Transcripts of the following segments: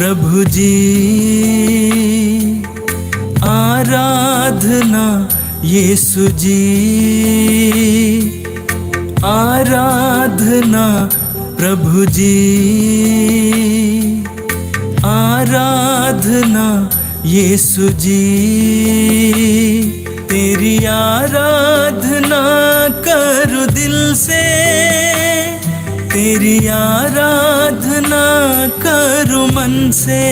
प्रभु जी। आराधना यीशु जी, आराधना प्रभु जी। आराधना यीशु जी, तेरी आराधना करूं दिल से, तेरी आराधना करूं मन से,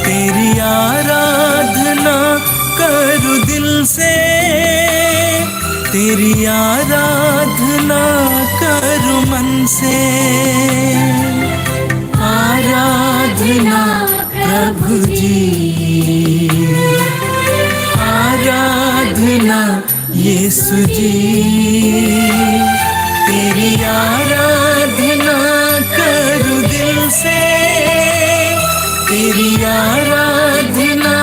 तेरी आराधना करूं दिल से, तेरी आराधना करूं मन से। आराधना प्रभु जी, आराधना यीशु जी, तेरी आराधना करूं दिल से, तेरी आराधना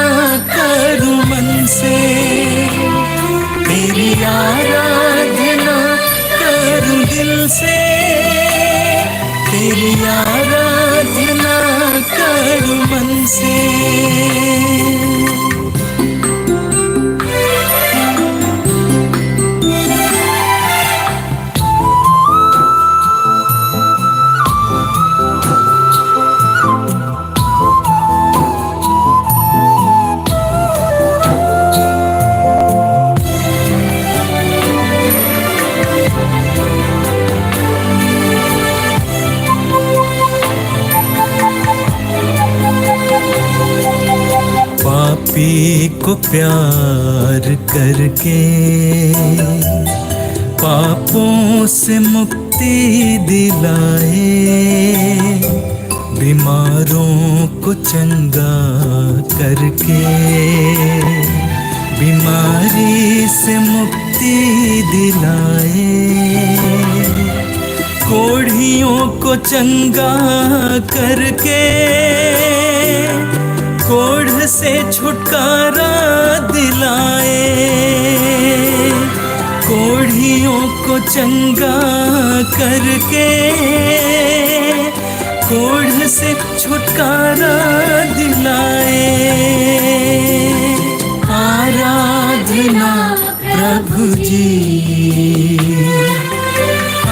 करूं मन से, तेरी आराधना करूं दिल से, तेरी आराधना करूं मन से। पापी को प्यार करके पापों से मुक्ति दिलाए, बीमारों को चंगा करके बीमारी से मुक्ति दिलाए, कोढ़ियों को चंगा करके कोढ़ से छुटकारा दिलाए, कोढ़ियों को चंगा करके कोढ़ से छुटकारा दिलाए। आराधना प्रभु जी,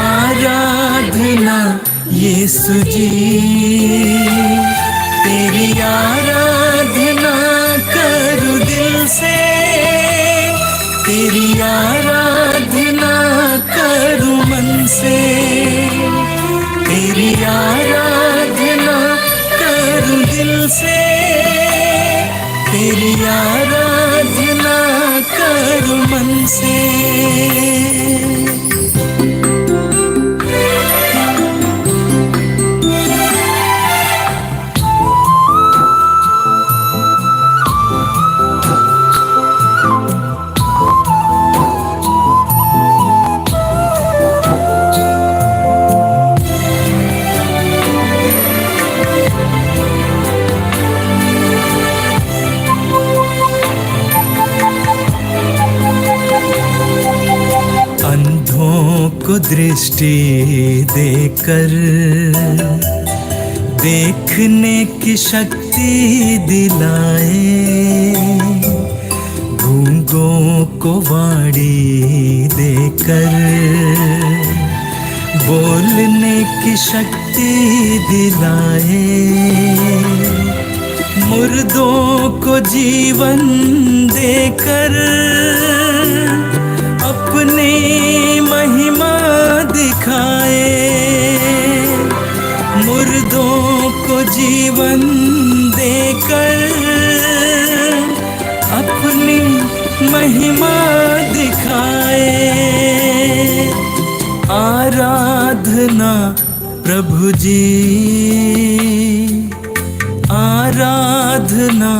आराधना यीशु जी, तेरी आराधना करूं दिल से, तेरी आराधना करूं मन से, तेरी आराधना करूं दिल से, तेरी आराधना करूं मन से। को दृष्टि देकर देखने की शक्ति दिलाए, गूंगों को वाणी देकर बोलने की शक्ति दिलाए, मुर्दों को जीवन देकर अपनी महिमा दिखाए, मुर्दों को जीवन देकर अपनी महिमा दिखाए। आराधना प्रभु जी, आराधना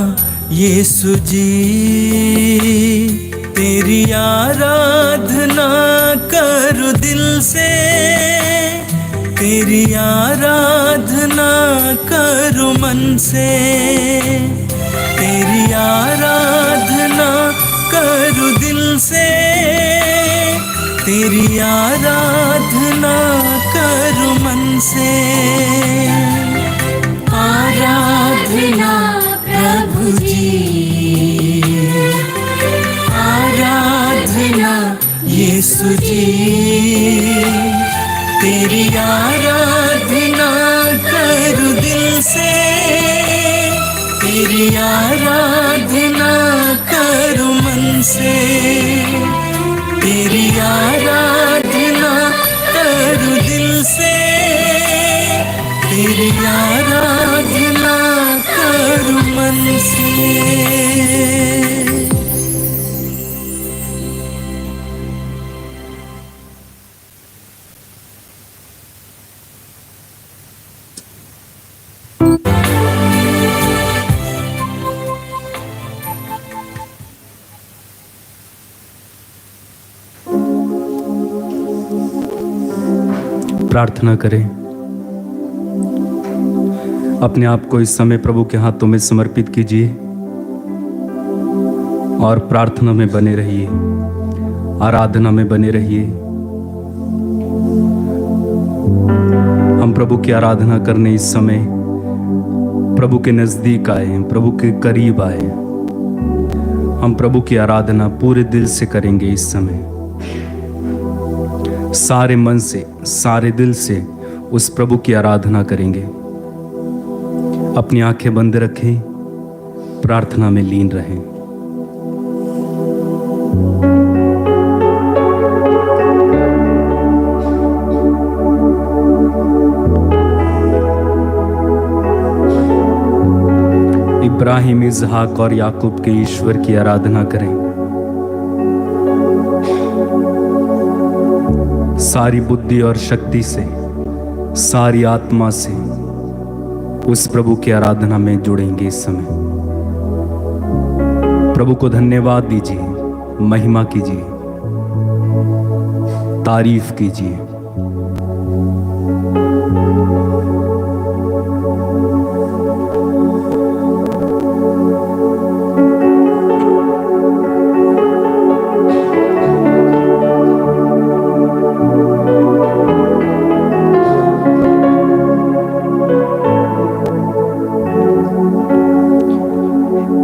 यीशु जी, तेरी आराधना करूं दिल से, तेरी आराधना करूं मन से, तेरी आराधना करूं दिल से, तेरी आराधना करूं मन से। आराधना प्रभु जी, आराधना यीशु जी, तेरी आराधना करूं दिल से, तेरी आराधना करूं मन से, तेरी आराधना करूं दिल से, तेरी आराधना करूं मन से। प्रार्थना करें। अपने आप को इस समय प्रभु के हाथों में समर्पित कीजिए और प्रार्थना में बने रहिए, आराधना में बने रहिए। हम प्रभु की आराधना करने इस समय प्रभु के नजदीक आए, प्रभु के करीब आए। हम प्रभु की आराधना पूरे दिल से करेंगे इस समय, सारे मन से, सारे दिल से उस प्रभु की आराधना करेंगे। अपनी आंखें बंद रखें, प्रार्थना में लीन रहें। इब्राहिम, इसहाक और याकूब के ईश्वर की आराधना करें। सारी बुद्धि और शक्ति से, सारी आत्मा से उस प्रभु की आराधना में जुड़ेंगे इस समय। प्रभु को धन्यवाद दीजिए, महिमा कीजिए, तारीफ कीजिए।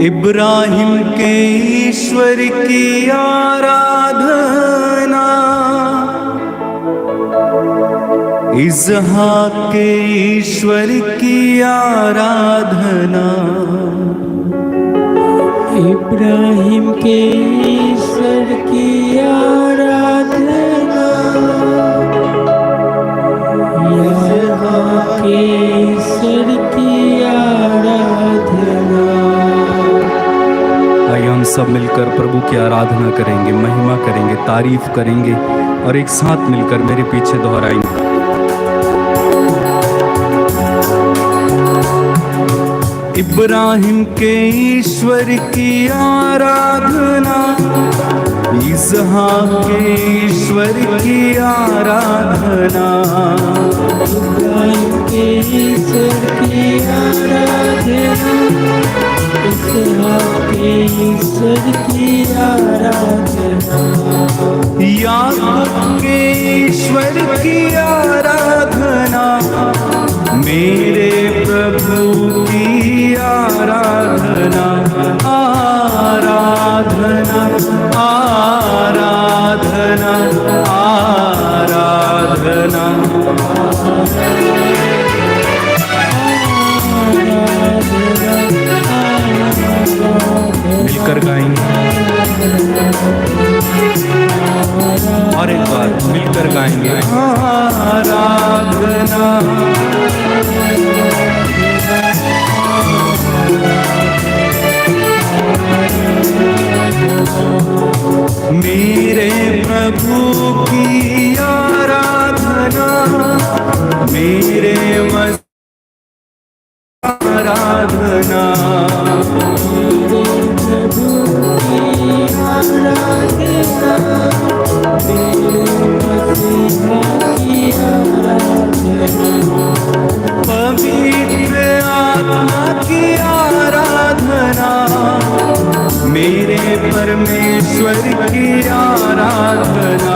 इब्राहिम के ईश्वर की आराधना, इसहाक के ईश्वर की आराधना, इब्राहिम के ईश्वर की आराधना, इसहाक के ईश्वर की आराधना। आइए हम सब मिलकर प्रभु की आराधना करेंगे, महिमा करेंगे, तारीफ करेंगे और एक साथ मिलकर मेरे पीछे दोहराएंगे। इब्राहिम के ईश्वर की आराधना, इसहाक के ईश्वर की आराधना, इब्राहिम के ईश्वर की आराधना, इसहाक के ईश्वर की आराधना, याकूब के ईश्वर की आराधना, मेरे प्रभु की आराधना, आराधना, आराधना, आराधना। मिलकर गाएंगे और एक बार मिलकर गाएंगे। आराधना, मेरे प्रभु की आराधना, मेरे आराधना, पवित्र आत्मा की आराधना, मेरे परमेश्वर की आराधना,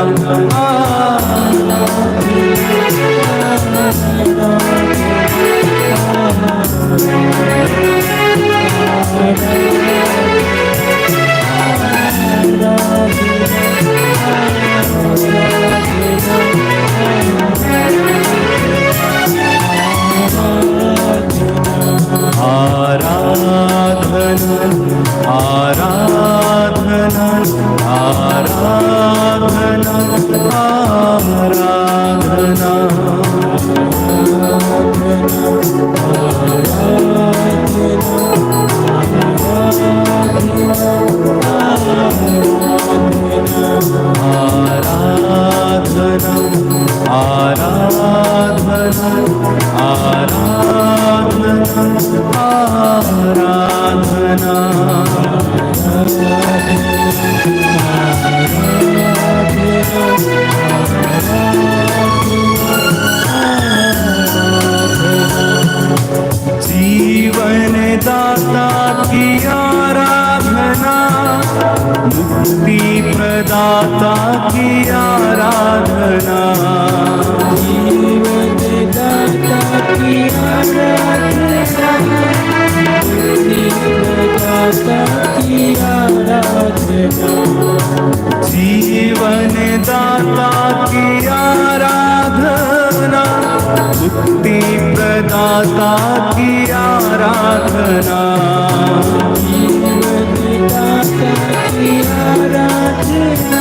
जीवन दाता की आराधना, मुक्ति प्रदाता की आराधना, जीवन दाता की आराधना, मुक्ति प्रदाता की आराधना, जीवन दाता की आराधना, मुक्ति प्रदाता की आराधना, जीवन दाता की आराधना,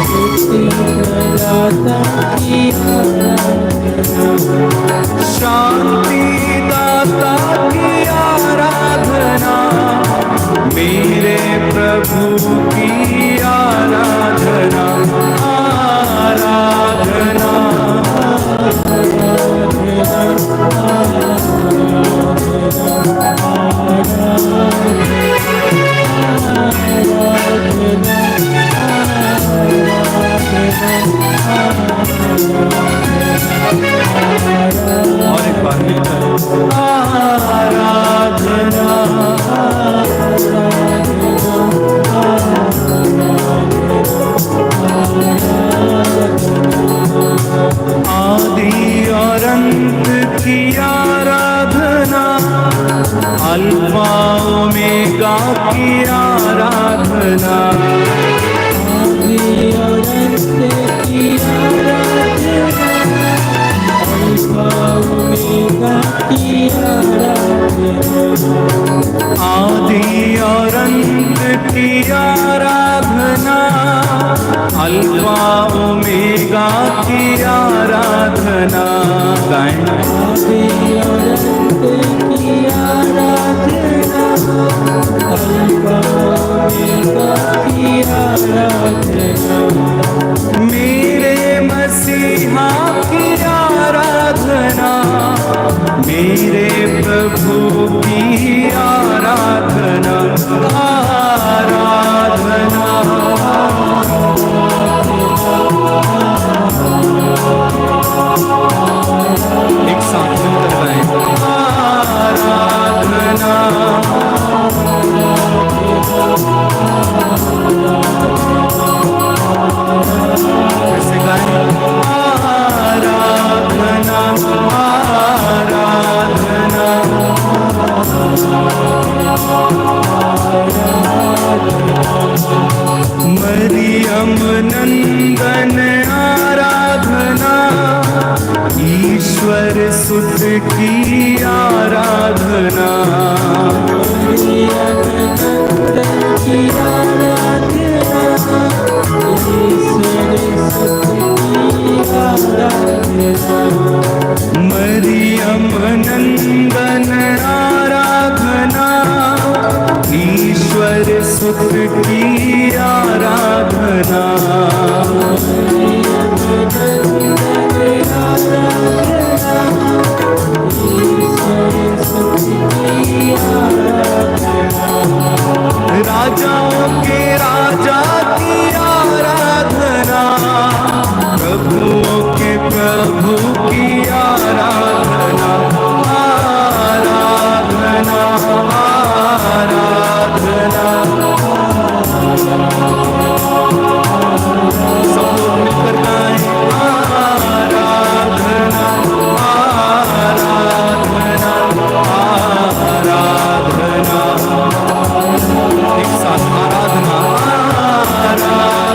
मुक्ति प्रदाता की आराधना, शांति दाता की आराधना, मेरे प्रभु की आराधना, आराधना, और एक बार मिलकर आराधना, आदि और अंत की आराधना, अल्फा ओमेगा की आराधना, आदि और अंत की आराधना, अल्फा ओमेगा की आराधना, आदि और अंत की आराधना, अल्फा ओमेगा की आराधना, गाएं। आदि और अंत की आराधना, अल्फा ओमेगा की आराधना, मेरे मसीहा की आराधना, मेरे प्रभु की आराधना, आराधना, एक साथ मिलकर गाएं। आराधना, कैसे गाएं? आराधना, आराधना, मरियम नंदन आराधना, ईश्वर सुत की आराधना, मरियम नंदन की आराधना, ईश्वर सुत की आराधना, मरियम नंदन आराधना, ईश्वर सुत की आराधना, मरियम नंदन आराधना, ईश्वर सुत की आराधना, राजाओं के राजा की आराधना, प्रभुओं के प्रभु की आराधना, आराधना, आराधना, सब लोग मिलकर गाएं। आराधना, आराधना, आराधना, एक साथ आराधना, आराधना,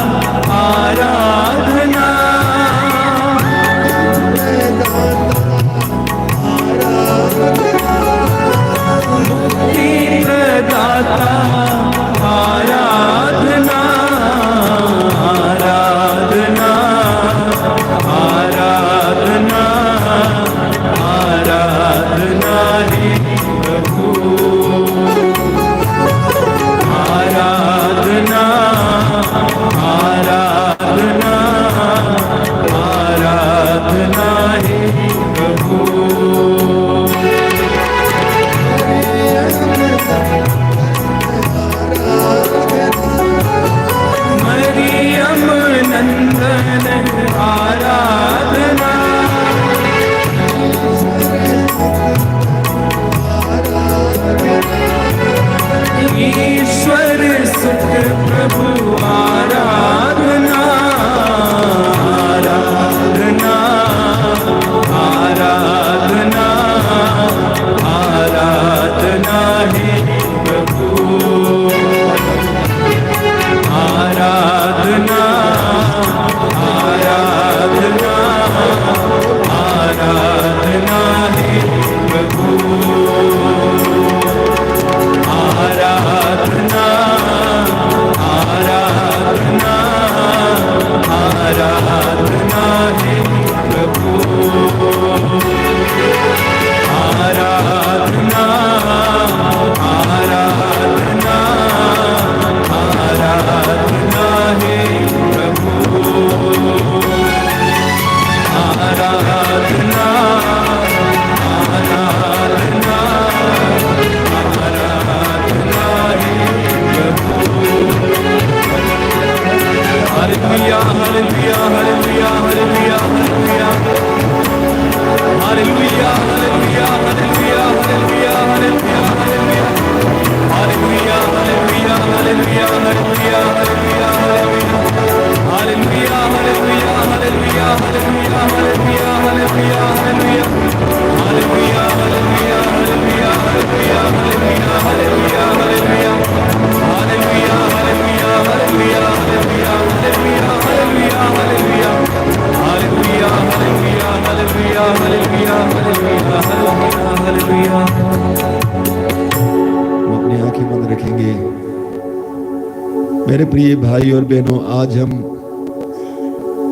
प्रिय भाई और बहनों, आज हम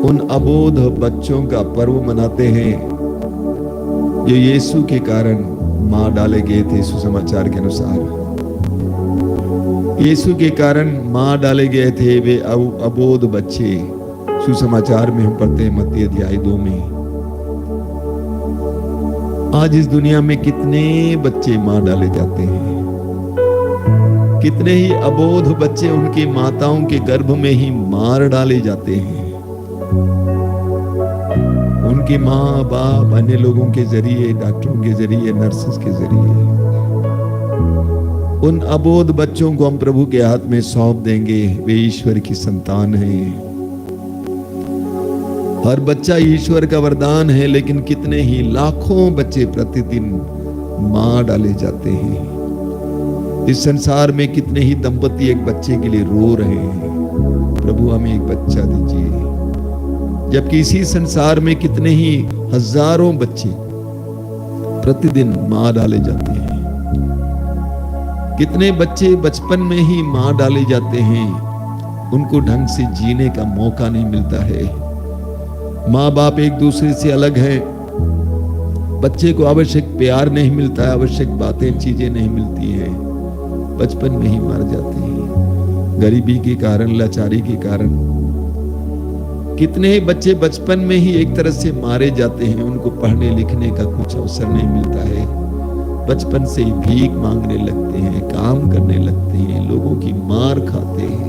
उन अबोध बच्चों का पर्व मनाते हैं जो यीशु के कारण मार डाले गए थे। सुसमाचार के अनुसार यीशु के कारण मार डाले गए थे वे अबोध बच्चे। सुसमाचार में हम पढ़ते हैं मत्ती अध्याय 2 में। आज इस दुनिया में कितने बच्चे मार डाले जाते हैं, कितने ही अबोध बच्चे उनकी माताओं के गर्भ में ही मार डाले जाते हैं। उनके माँ बाप अन्य लोगों के जरिए, डॉक्टरों के जरिए, नर्सेस के जरिए। उन अबोध बच्चों को हम प्रभु के हाथ में सौंप देंगे। वे ईश्वर की संतान हैं। हर बच्चा ईश्वर का वरदान है, लेकिन कितने ही लाखों बच्चे प्रतिदिन मार डाले जाते हैं। इस संसार में कितने ही दंपति एक बच्चे के लिए रो रहे हैं, प्रभु हमें एक बच्चा दीजिए। जबकि इसी संसार में कितने ही हजारों बच्चे प्रतिदिन मार डाले जाते हैं। कितने बच्चे बचपन में ही मार डाले जाते हैं, उनको ढंग से जीने का मौका नहीं मिलता है। माँ बाप एक दूसरे से अलग हैं, बच्चे को आवश्यक प्यार नहीं मिलता है, आवश्यक बातें चीजें नहीं मिलती हैं, बचपन में ही मर जाते हैं। गरीबी के कारण, लाचारी के कारण कितने ही बच्चे बचपन में ही एक तरह से मारे जाते हैं। उनको पढ़ने लिखने का कुछ अवसर नहीं मिलता है, बचपन से ही भीख मांगने लगते हैं, काम करने लगते हैं, लोगों की मार खाते हैं।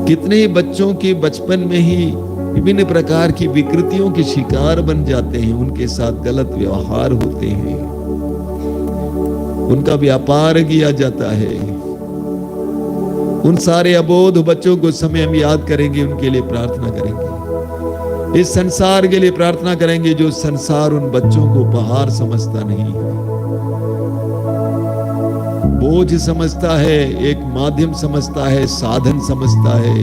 कितने ही बच्चों के बचपन में ही विभिन्न प्रकार की विकृतियों के शिकार बन जाते हैं, उनके साथ गलत व्यवहार होते हैं, उनका व्यापार किया जाता है। उन सारे अबोध बच्चों को समय हम याद करेंगे, उनके लिए प्रार्थना करेंगे, इस संसार के लिए प्रार्थना करेंगे। जो संसार उन बच्चों को उपहार समझता नहीं है, बोझ समझता है, एक माध्यम समझता है, साधन समझता है।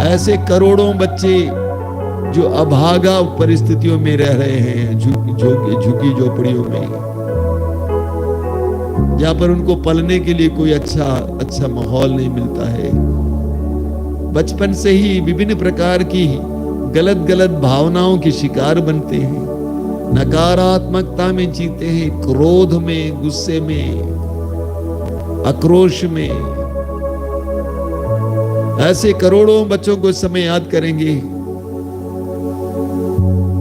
ऐसे करोड़ों बच्चे जो अभागा परिस्थितियों में रह रहे हैं, झुकी झोपड़ियों में, जहां पर उनको पलने के लिए कोई अच्छा माहौल नहीं मिलता है। बचपन से ही विभिन्न प्रकार की गलत भावनाओं के शिकार बनते हैं, नकारात्मकता में जीते हैं, क्रोध में, गुस्से में, आक्रोश में। ऐसे करोड़ों बच्चों को समय याद करेंगे।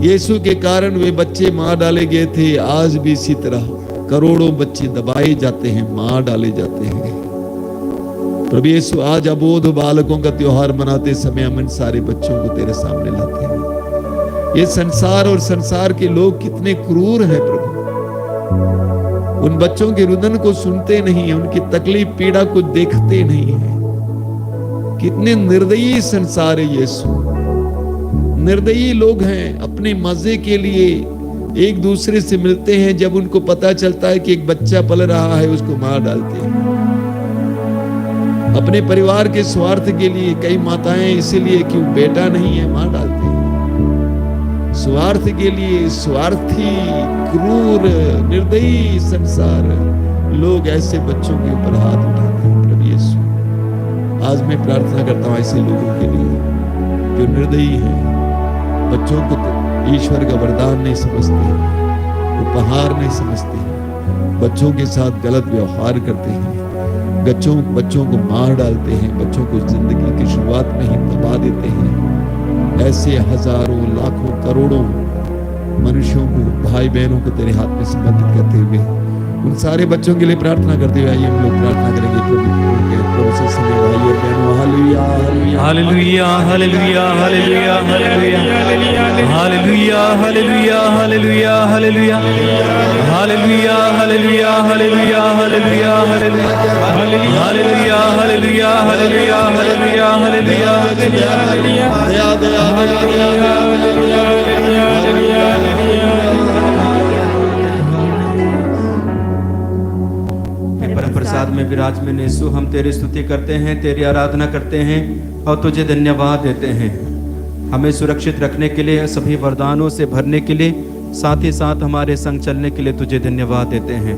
यीशु के कारण वे बच्चे मार डाले गए थे। आज भी इसी तरह करोड़ों बच्चे दबाए जाते हैं, मार डाले जाते हैं। प्रभु यीशु, आज अबोध बालकों का त्योहार मनाते समय हम इन सारे बच्चों को तेरे सामने लाते हैं। ये संसार और संसार के लोग कितने क्रूर हैं प्रभु। उन बच्चों के रुदन को सुनते नहीं, उनकी तकलीफ पीड़ा को देखते नहीं है। कितने निर्दयी संसार है यीशु। निर्दयी लोग हैं, अपने मजे के लिए एक दूसरे से मिलते हैं। जब उनको पता चलता है कि एक बच्चा पल रहा है, उसको मार डालते हैं। अपने परिवार के स्वार्थ के लिए कई माताएं इसीलिए क्यों बेटा नहीं है मार डालते हैं। स्वार्थ के लिए स्वार्थी, क्रूर, निर्दयी संसार लोग ऐसे बच्चों के ऊपर हाथ उठाते हैं। प्रभु यीशु, आज मैं प्रार्थना करता हूं ऐसे लोगों के लिए जो निर्दयी हैं, बच्चों को ईश्वर का वरदान नहीं समझते, उपहार नहीं समझते, बच्चों के साथ गलत व्यवहार करते हैं, बच्चों को मार डालते हैं, बच्चों को जिंदगी की शुरुआत में ही दबा देते हैं। ऐसे हजारों, लाखों, करोड़ों मनुष्यों को, भाई बहनों को तेरे हाथ में समर्पित करते हुए, उन सारे बच्चों के लिए प्रार्थना करते हुए आइए हम लोग प्रार्थना करेंगे। प्रभु से समय भाई और बहनों, hallelujah hallelujah hallelujah hallelujah hallelujah hallelujah hallelujah hallelujah hallelujah hallelujah hallelujah hallelujah hallelujah hallelujah hallelujah hallelujah hallelujah प्रसाद में विराजमान यीशु, हम तेरी स्तुति करते हैं, तेरी आराधना करते हैं और तुझे धन्यवाद देते हैं। हमें सुरक्षित रखने के लिए, सभी वरदानों से भरने के लिए, साथ ही साथ हमारे संग चलने के लिए तुझे धन्यवाद देते हैं।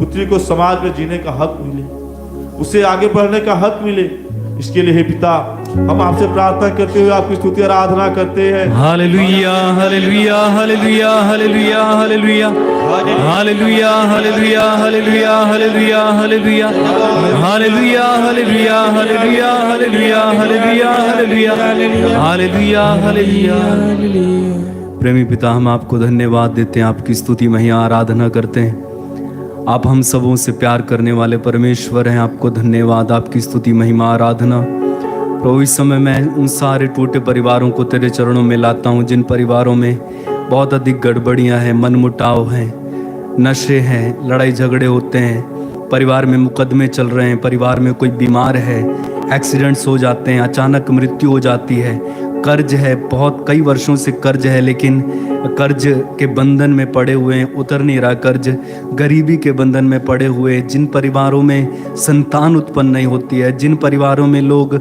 पुत्री को समाज में जीने का हक मिले, उसे आगे बढ़ने का हक मिले। इसके लिए हे पिता, हम आपसे प्रार्थना करते हुए आपकी स्तुति आराधना करते हैं। Hallelujah hallelujah hallelujah hallelujah hallelujah hallelujah hallelujah hallelujah hallelujah hallelujah hallelujah hallelujah hallelujah hallelujah hallelujah hallelujah hallelujah hallelujah. प्रेमी पिता, हम आपको धन्यवाद देते हैं, आपकी स्तुति महिमा आराधना करते हैं। आप हम सबों से प्यार करने वाले परमेश्वर हैं। आपको धन्यवाद, आपकी स्तुति महिमा आराधना। प्रभु, इस समय मैं उन सारे टूटे परिवारों को तेरे चरणों में लाता हूँ, जिन परिवारों में बहुत अधिक गड़बड़ियाँ हैं, मनमुटाव हैं, नशे हैं, लड़ाई झगड़े होते हैं, परिवार में मुकदमे चल रहे हैं, परिवार में कोई बीमार है, एक्सीडेंट्स हो जाते हैं, अचानक मृत्यु हो जाती है, कर्ज है, बहुत कई वर्षों से कर्ज है, लेकिन कर्ज के बंधन में पड़े हुए हैं, उतर नहीं रहा कर्ज, गरीबी के बंधन में पड़े हुए, जिन परिवारों में संतान उत्पन्न नहीं होती है, जिन परिवारों में लोग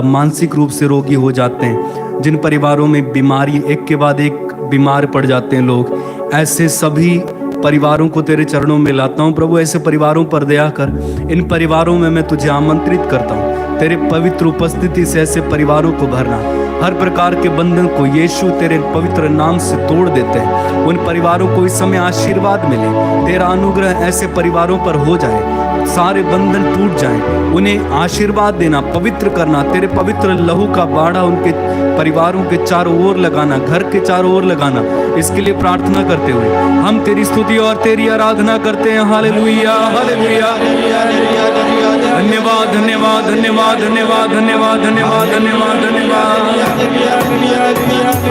मानसिक रूप से रोगी हो जाते हैं, जिन परिवारों में बीमारी एक के बाद एक बीमार पड़ जाते हैं लोग, ऐसे सभी परिवारों को तेरे चरणों में लाता हूँ। प्रभु, ऐसे परिवारों पर दया कर। इन परिवारों में मैं तुझे आमंत्रित करता हूँ, तेरे पवित्र उपस्थिति से ऐसे परिवारों को भरना। हर प्रकार के बंधन को यीशु तेरे पवित्र नाम से तोड़ देते हैं। उन परिवारों को इस समय आशीर्वाद मिले, तेरा अनुग्रह ऐसे परिवारों पर हो जाए, सारे बंधन टूट जाएं, उन्हें आशीर्वाद देना, पवित्र करना, तेरे पवित्र लहू का बाड़ा उनके परिवारों के चारों ओर लगाना, घर के चारों ओर लगाना। इसके लिए प्रार्थना करते हुए हम तेरी स्तुति और तेरी आराधना करते हैं। हालेलुया हालेलुया, धन्यवाद धन्यवाद धन्यवाद धन्यवाद धन्यवाद धन्यवाद धन्यवाद धन्यवाद।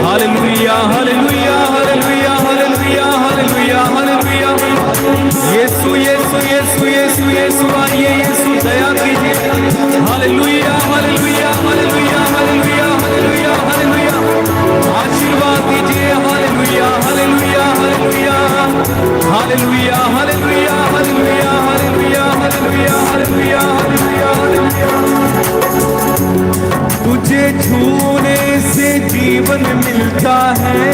Hallelujah hallelujah hallelujah hallelujah hallelujah hallelujah. यीशु यीशु यीशु यीशु यीशु आइए, यीशु दया कीजिए। Hallelujah hallelujah hallelujah hallelujah hallelujah hallelujah, आशीर्वाद दीजिए। Hallelujah hallelujah hallelujah hallelujah hallelujah hallelujah hallelujah hallelujah hallelujah hallelujah hallelujah. तुझे छूने से जीवन मिलता है,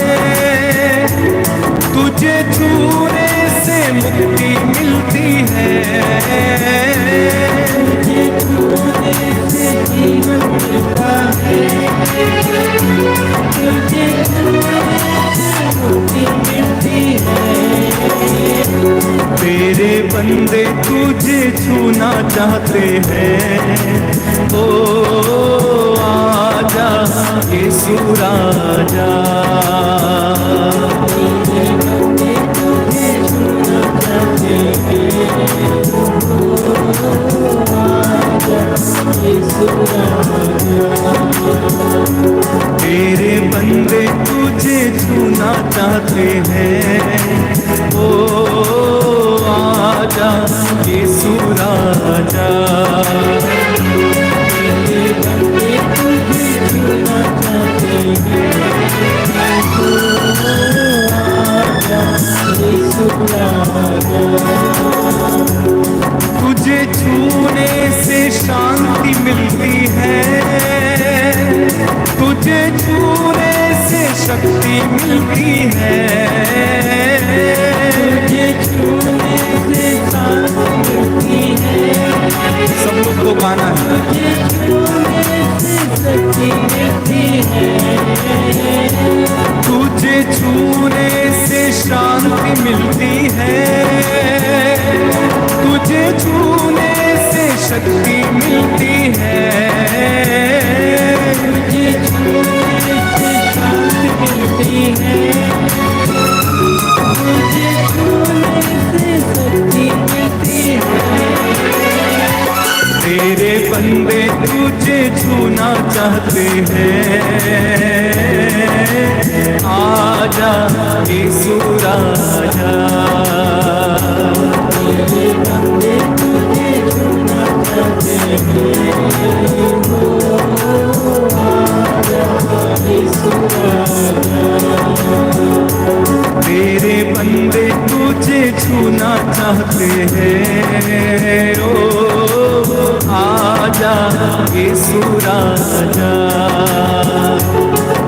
तुझे छूने से मुक्ति मिलती है, तुझे छूने से जीवन मिलता है, तुझे छूने से मुक्ति मिलती है। तेरे बंदे तुझे छूना चाहते हैं, ओ आजा यीशु राजा। तेरे बंदे तुझे छूना चाहते हैं, ओ आजा यीशु राजा। तेरे बंदे तुझे छूना चाहते हैं, ओ आजा यीशु राजा। तेरे बंदे तुझे छूना चाहते हैं, ओ आजा यीशु राजा। तुझे छूने से शांति मिलती है, तुझे छूने से शक्ति मिलती है, तुझे छूने से शांति मिलती है। सब लोग को गाना है। तुझे छूने से शक्ति मिलती है, तुझे छूने से शांति मिलती है, तुझे छूने से शक्ति मिलती है, तुझे छूने से शांति मिलती है, तुझे छूने से शक्ति मिलती है। तेरे बंदे तुझे छूना चाहते हैं, आजा यीशु राजा। तेरे बंदे तुझे छूना चाहते हैं, आजा यीशु राजा। तेरे बंदे तुझे छूना चाहते हैं, ओ आजा यीशु राजा।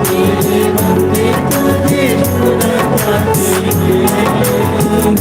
तेरे बंदे तुझे छूना चाहते हैं, ओ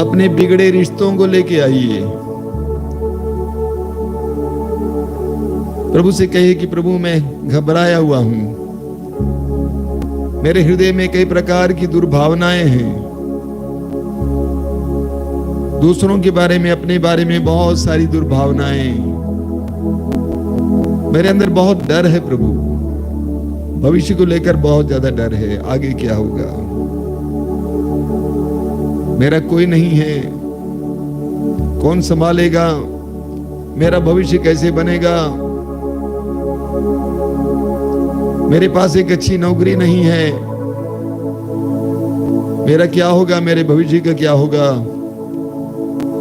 अपने बिगड़े रिश्तों को लेके आइए। प्रभु से कहिए कि प्रभु मैं घबराया हुआ हूं, मेरे हृदय में कई प्रकार की दुर्भावनाएं हैं, दूसरों के बारे में, अपने बारे में बहुत सारी दुर्भावनाएं, मेरे अंदर बहुत डर है प्रभु, भविष्य को लेकर बहुत ज्यादा डर है, आगे क्या होगा, मेरा कोई नहीं है, कौन संभालेगा, मेरा भविष्य कैसे बनेगा, मेरे पास एक अच्छी नौकरी नहीं है, मेरा क्या होगा, मेरे भविष्य का क्या होगा।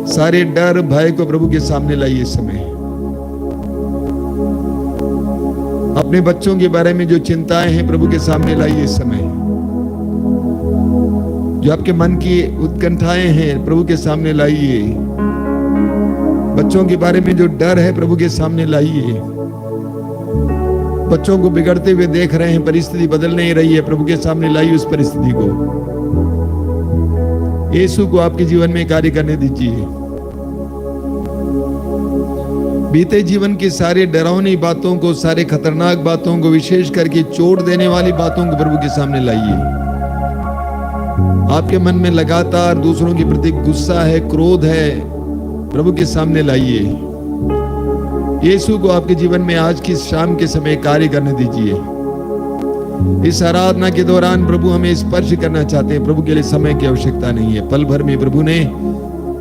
सारे डर भय को प्रभु के सामने लाइए इस समय। अपने बच्चों के बारे में जो चिंताएं हैं प्रभु के सामने लाइए इस समय। जो आपके मन की उत्कंठाएं हैं प्रभु के सामने लाइए। बच्चों के बारे में जो डर है प्रभु के सामने लाइए। बच्चों को बिगड़ते हुए देख रहे हैं, परिस्थिति बदल नहीं रही है, प्रभु के सामने लाइए उस परिस्थिति को। यीशु को आपके जीवन में कार्य करने दीजिए। बीते जीवन की सारी डरावनी बातों को, सारे खतरनाक बातों को, विशेष करके चोट देने वाली बातों को प्रभु के सामने लाइए। आपके मन में लगातार दूसरों के प्रति गुस्सा है, क्रोध है, प्रभु के सामने लाइए। यीशु को आपके जीवन में आज की शाम के समय कार्य करने दीजिए। इस आराधना के दौरान प्रभु हमें स्पर्श करना चाहते हैं। प्रभु के लिए समय की आवश्यकता नहीं है। पल भर में प्रभु ने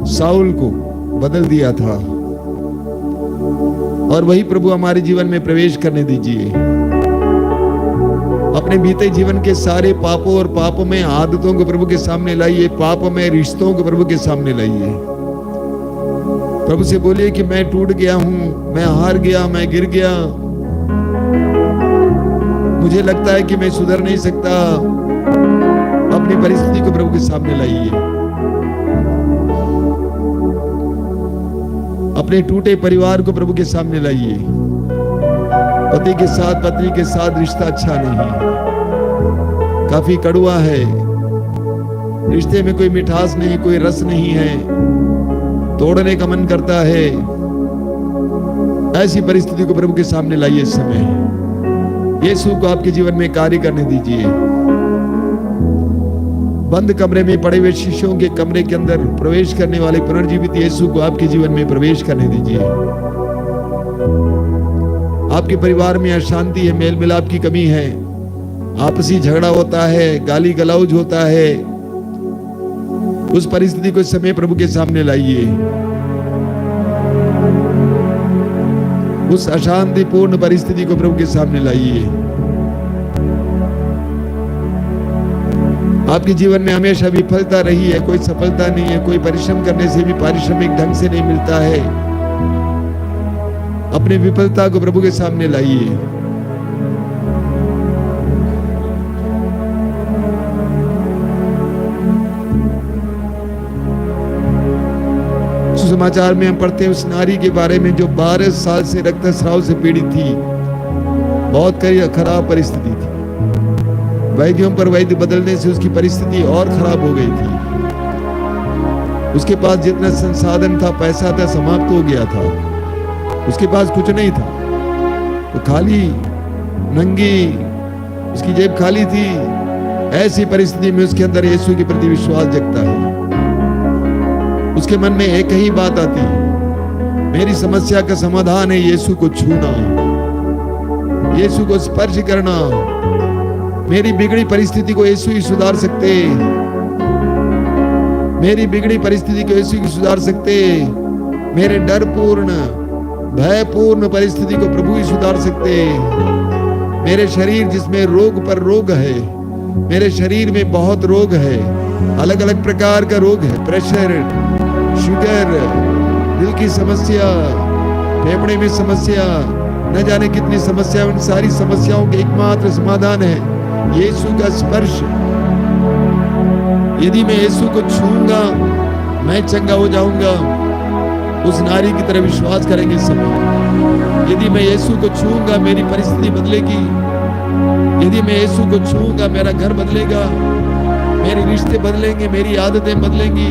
साउल को बदल दिया था और वही प्रभु हमारे जीवन में प्रवेश करने दीजिए। अपने बीते जीवन के सारे पापों और पापों में आदतों को प्रभु के सामने लाइए। पापों में रिश्तों को प्रभु के सामने लाइए। प्रभु से बोलिए कि मैं टूट गया हूं, मैं हार गया, मैं गिर गया, मुझे लगता है कि मैं सुधर नहीं सकता। अपनी परिस्थिति को प्रभु के सामने लाइए। अपने टूटे परिवार को प्रभु के सामने लाइए। पति के साथ, पत्नी के साथ रिश्ता अच्छा नहीं है, काफी कड़वा है, रिश्ते में कोई मिठास नहीं, कोई रस नहीं है, तोड़ने का मन करता है। ऐसी परिस्थिति को प्रभु के सामने लाइए इस समय। यीशु को आपके जीवन में कार्य करने दीजिए। बंद कमरे में पड़े हुए शिष्यों के कमरे के अंदर प्रवेश करने वाले पुनर्जीवित यीशु को आपके जीवन में प्रवेश करने दीजिए। आपके परिवार में अशांति है, मेल मिलाप की कमी है, आपसी झगड़ा होता है, गाली गलौज होता है, उस परिस्थिति को इस समय प्रभु के सामने लाइए। उस अशांतिपूर्ण परिस्थिति को प्रभु के सामने लाइए। आपके जीवन में हमेशा विफलता रही है, कोई सफलता नहीं है, कोई परिश्रम करने से भी पारिश्रमिक ढंग से नहीं मिलता है। अपनी विफलता को प्रभु के सामने लाइए। समाचार में हम पढ़ते हैं उस नारी के बारे में जो 12 साल से रक्तस्राव से पीड़ित थी। बहुत खराब परिस्थिति थी। वैद्यों पर वैद्य बदलने से उसकी परिस्थिति और खराब हो गई थी। उसके पास जितना संसाधन था, पैसा था, समाप्त हो गया था। उसके पास कुछ नहीं था, वो खाली नंगी, उसकी जेब खाली थी। ऐसी परिस्थिति में उसके अंदर यीशु के प्रति विश्वास जगता है। उसके मन में एक ही बात आती है, मेरी समस्या का समाधान है यीशु को छूना, यीशु को स्पर्श करना। मेरी बिगड़ी परिस्थिति को यीशु ही सुधार सकते, मेरी बिगड़ी परिस्थिति को यीशु ही सुधार सकते, मेरे डरपूर्ण भयपूर्ण परिस्थिति को प्रभु ही सुधार सकते। मेरे शरीर जिसमें रोग पर रोग है, मेरे शरीर में बहुत रोग है, अलग अलग प्रकार का रोग है, प्रेशर, शुगर, दिल की समस्या, फेफड़े में समस्या, न जाने कितनी समस्या। उन सारी समस्याओं के एकमात्र समाधान है यीशु का स्पर्श। यदि मैं यीशु को छूऊंगा मैं चंगा हो जाऊंगा। उस नारी की तरह विश्वास करेंगे इस समय। यदि मैं यीशु को छूऊंगा मेरी परिस्थिति बदलेगी। यदि मैं यीशु को छूऊंगा मेरा घर बदलेगा, मेरे रिश्ते बदलेंगे, मेरी आदतें बदलेंगी,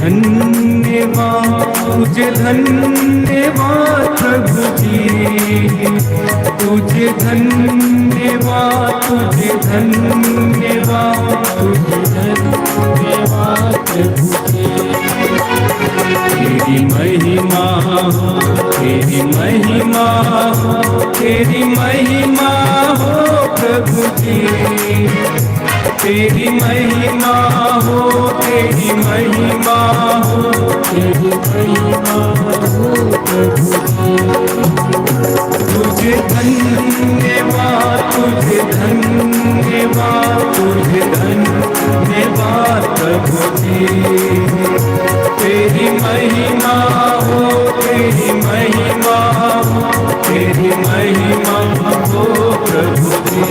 धन्यवाद, तुझे धन्यवाद प्रभु जी, तुझे धन्यवाद, तुझे धन्यवाद, तुझे धन्यवाद प्रभु जी। तेरी महिमा हो, तेरी महिमा हो, तेरी महिमा हो प्रभु जी, तेरी महिमा हो, तेरी महिमा हो, तेरी महिमा हो प्रभु जी। तुझे धन्यवाद, तुझे धन्यवाद, तुझे धन्यवाद प्रभु जी। तेरी महिमा हो, तेरी महिमा हो, तेरी महिमा हो प्रभु जी।